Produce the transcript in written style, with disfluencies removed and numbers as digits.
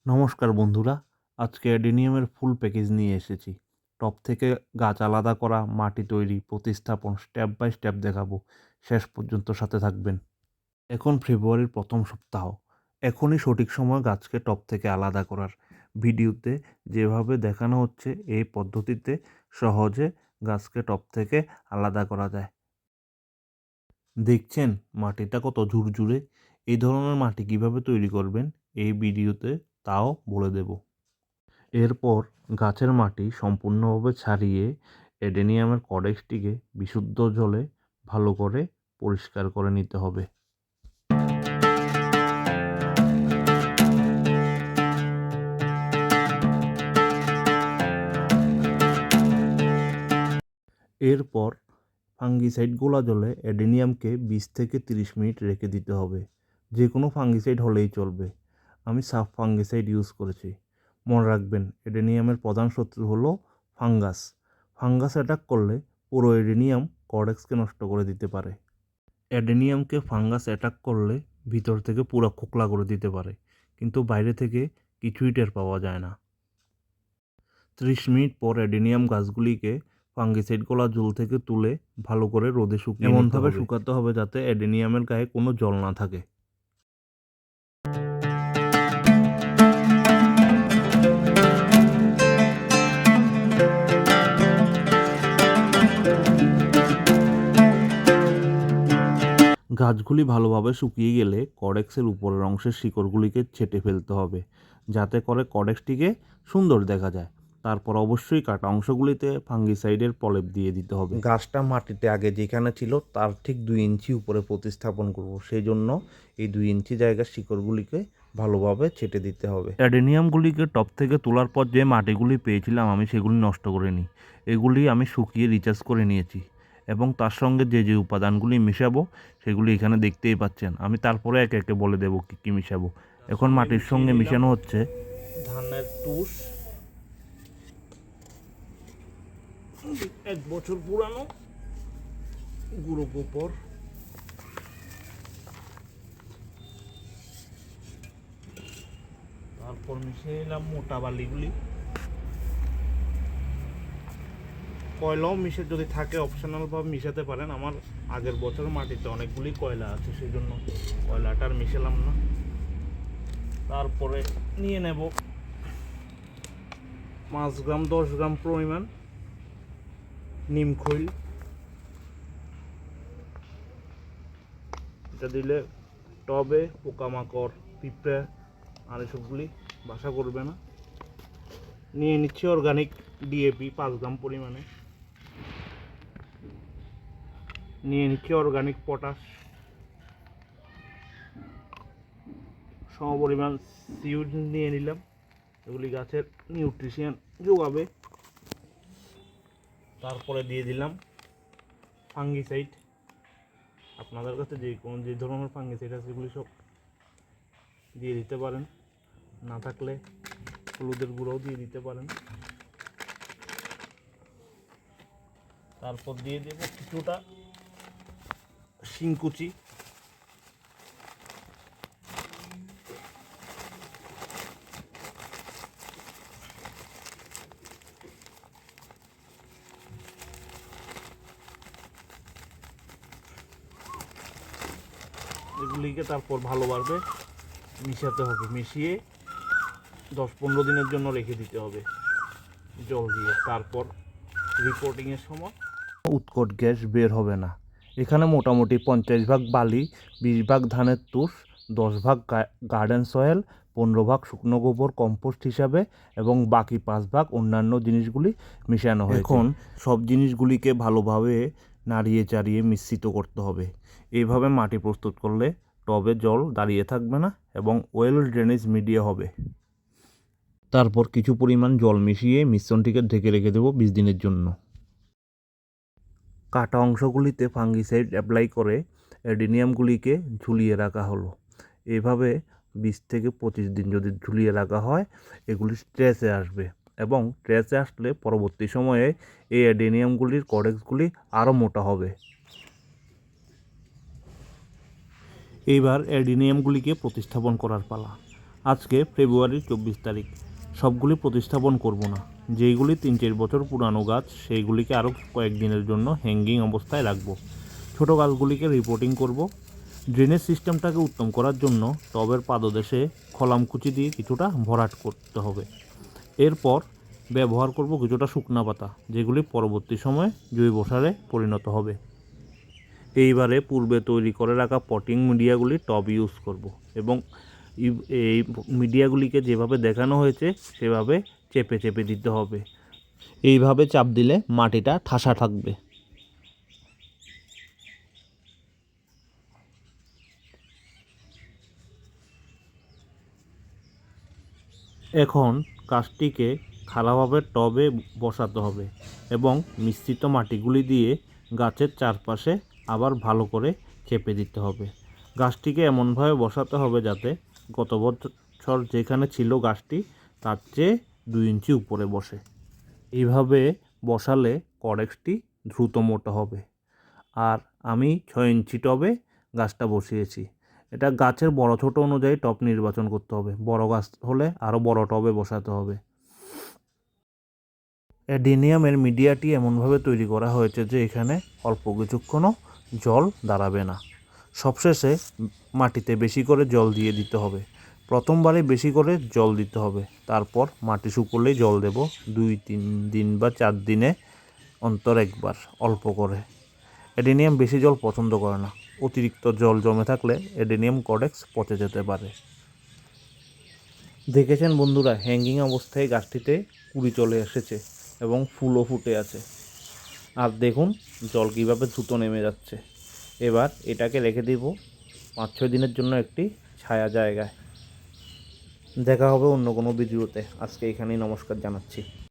নমস্কার বন্ধুরা, আজকে অ্যাডেনিয়ামের ফুল প্যাকেজ নিয়ে এসেছি। টব থেকে গাছ আলাদা করা, মাটি তৈরি, প্রতিস্থাপন স্টেপ বাই স্টেপ দেখাবো। শেষ পর্যন্ত সাথে থাকবেন। এখন ফেব্রুয়ারির প্রথম সপ্তাহ। এখনই সঠিক সময় গাছকে টব থেকে আলাদা করার। ভিডিওতে যেভাবে দেখানো হচ্ছে এই পদ্ধতিতে সহজে গাছকে টব থেকে আলাদা করা যায়। দেখছেন মাটিটা কত ঝুরঝুরে। এই ধরনের মাটি কিভাবে তৈরি করবেন এই ভিডিওতে তাও বলে দেব। এরপর গাছের মাটি সম্পূর্ণভাবে ছাড়িয়ে অ্যাডেনিয়ামের কডেক্সটিকে বিশুদ্ধ জলে ভালো করে পরিষ্কার করে নিতে হবে। এরপর ফাঙ্গিসাইড গোলা জলে অ্যাডেনিয়ামকে 20 থেকে 30 মিনিট রেখে দিতে হবে। যে কোনো ফাঙ্গিসাইড হলেই চলবে। আমি সাফ ফাঙ্গিসাইড ইউজ করেছি। মনে রাখবেন অ্যাডেনিয়ামের প্রধান শত্রু হলো ফাঙ্গাস। ফাঙ্গাস অ্যাটাক করলে পুরো অ্যাডেনিয়াম কর্ডেক্সকে নষ্ট করে দিতে পারে। অ্যাডেনিয়ামকে ফাঙ্গাস অ্যাটাক করলে ভিতর থেকে পুরো খোকলা করে দিতে পারে, কিন্তু বাইরে থেকে কিছুই টের পাওয়া যায় না। 30 মিনিট পর অ্যাডেনিয়াম গাছগুলিকে ফাঙ্গিসাইড গোলা জল থেকে তুলে ভালো করে রোদে শুকিয়ে এমনভাবে শুকাতে হবে যাতে অ্যাডেনিয়ামের গায়ে কোনো জল না থাকে। গাছগুলি ভালোভাবে শুকিয়ে গেলে কডেক্সের উপরের অংশের শিকড়গুলিকে ছেঁটে ফেলতে হবে, যাতে করে কডেক্সটিকে সুন্দর দেখা যায়। তারপর অবশ্যই কাটা অংশগুলিতে ফাঙ্গিসাইডের প্রলেপ দিয়ে দিতে হবে। গাছটা মাটিতে আগে যেখানে ছিল তার ঠিক 2 ইঞ্চি উপরে প্রতিস্থাপন করব, সেই জন্য এই 2 ইঞ্চি জায়গার শিকড়গুলিকে ভালোভাবে ছেঁটে দিতে হবে। অ্যাডেনিয়ামগুলিকে টব থেকে তোলার পর যে মাটিগুলি পেয়েছিলাম আমি সেগুলি নষ্ট করে নিই। এগুলি আমি শুকিয়ে রিচার্জ করে নিয়েছি এবং তার সঙ্গে যে যে উপাদানগুলি মেশাবো সেগুলি এখানে দেখতেই পাচ্ছেন। আমি তারপরে একে একে বলে দেবো কী কী মেশাবো। এখন মাটির সঙ্গে মেশানো হচ্ছে ধানের তুষ, 1 বছর পুরানো গুঁড়ো গোবর, তারপর মিশিয়ে নিলাম মোটা বালিগুলি। কয়লাও মিশে যদি থাকে অপশনালভাবে মিশাতে পারেন। আমার আগের বছর মাটিতে অনেকগুলি কয়লা আছে, সেই জন্য কয়লাটা আর মিশালাম না। তারপরে নিয়ে নেব 5 গ্রাম 10 গ্রাম পরিমাণ নিম খৈল। এটা দিলে টবে পোকামাকড়, পিঁপড়ে আর এসবগুলি বাসা করবে না। নিয়ে নিচ্ছি অর্গানিক ডিএপি 5 গ্রাম পরিমাণে। নিয়ে নিচ্ছি অর্গানিক পটাশ, সমপরিমাণ সিউড নিয়ে নিলাম। এগুলি গাছের নিউট্রিশন যোগাবে। তারপরে দিয়ে দিলাম ফাঙ্গিসাইড। আপনাদের কাছে যে ধরনের ফাঙ্গিসাইড আছে সেগুলি সব দিয়ে দিতে পারেন, না থাকলে হলুদের গুঁড়োও দিয়ে দিতে পারেন। তারপর দিয়ে দেব কিছুটা শিংকুচি। এগুলিকে তারপর ভালোভাবে মিশাতে হবে। মিশিয়ে 10-15 দিনের জন্য রেখে দিতে হবে জল দিয়ে। তারপর রিপোর্টিংয়ের সময় উৎকট গ্যাস বের হবে না। এখানে মোটামুটি 50 ভাগ বালি, 20 ভাগ ধানের তুষ, 10 ভাগ গার্ডেন সয়েল, 15 ভাগ শুকনো গোবর কম্পোস্ট হিসাবে এবং বাকি 5 ভাগ অন্যান্য জিনিসগুলি মিশানো হয়েছে। এখন সব জিনিসগুলিকে ভালোভাবে নাড়িয়ে চাড়িয়ে মিশ্রিত করতে হবে। এইভাবে মাটি প্রস্তুত করলে টবে জল দাঁড়িয়ে থাকবে না এবং ওয়েল ড্রেনেজ মিডিয়া হবে। তারপর কিছু পরিমাণ জল মিশিয়ে মিশ্রণটিকে ঢেকে রেখে দেবো 20 দিনের জন্য। কাটা অংশগুলিতে ফাঙ্গিসাইড অ্যাপ্লাই করে অ্যাডেনিয়ামগুলিকে ঝুলিয়ে রাখা হলো। এভাবে 20 থেকে 25 দিন যদি ঝুলিয়ে রাখা হয় এগুলি ট্রেসে আসবে এবং ট্রেসে আসলে পরবর্তী সময়ে এই অ্যাডেনিয়ামগুলির কডেক্সগুলি আরও মোটা হবে। এইবার অ্যাডেনিয়ামগুলিকে প্রতিস্থাপন করার পালা। আজকে ফেব্রুয়ারির 24 তারিখ। সবগুলি প্রতিস্থাপন করব না, যেইগুলি 3-4 বছর পুরানো গাছ সেইগুলিকে আরও কয়েকদিনের জন্য হ্যাঙ্গিং অবস্থায় রাখবো। ছোট গাছগুলিকে রিপোর্টিং করব। ড্রেনেজ সিস্টেমটাকে উত্তম করার জন্য টবের পাদদেশে খলামকুচি দিয়ে কিছুটা ভরাট করতে হবে। এরপর ব্যবহার করব কিছুটা শুকনা পাতা, যেগুলি পরবর্তী সময়ে জৈব সারে পরিণত হবে। এইবারে পূর্বে তৈরি করে রাখা পটিং মিডিয়াগুলি টব ইউজ করব এবং এই মিডিয়াগুলিকে যেভাবে দেখানো হয়েছে সেভাবে চেপে চেপে দিতে হবে। এইভাবে চাপ দিলে মাটিটা ঠাসা থাকবে। এখন কাজটিকে খাড়াভাবে টবে বসাতে হবে এবং মিশ্রিত মাটিগুলি দিয়ে গাছের চারপাশে আবার ভালো করে চেপে দিতে হবে। গাছটিকে এমনভাবে বসাতে হবে যাতে গত বছর যেখানে ছিল গাছটি তার চেয়ে 2 ইঞ্চি উপরে বসে। এইভাবে বসালে কডেক্সটি দ্রুত মোটা হবে। আর আমি 6 ইঞ্চি টবে গাছটা বসিয়েছি। এটা গাছের বড় ছোট অনুযায়ী টব নির্বাচন করতে হবে। বড় গাছ হলে আরও বড় টবে বসাতে হবে। অ্যাডেনিয়ামের মিডিয়াটি এমনভাবে তৈরি করা হয়েছে যে এখানে অল্প কিছুক্ষণও জল দাঁড়াবে না। সবশেষে মাটিতে বেশি করে জল দিয়ে দিতে হবে। প্রথমবারে বেশি করে জল দিতে হবে, তারপর মাটি শুকোলেই জল দেব। 2-3 দিন বা 4 দিনে অন্তর একবার অল্প করে। অ্যাডেনিয়াম বেশি জল পছন্দ করে না। অতিরিক্ত জল জমে থাকলে অ্যাডেনিয়াম কডেক্স পচে যেতে পারে। দেখেছেন বন্ধুরা, হ্যাঙ্গিং অবস্থায় গাছটিতে কুড়ি চলে এসেছে এবং ফুলও ফুটে আছে। আর দেখুন জল কীভাবে দ্রুত নেমে যাচ্ছে। এবার এটাকে রেখে দিব 5-6 দিনের জন্য একটি ছায়া জায়গায়। দেখা হবে অন্য কোনো ভিডিওতে। আজকে এখানেই নমস্কার জানাচ্ছি।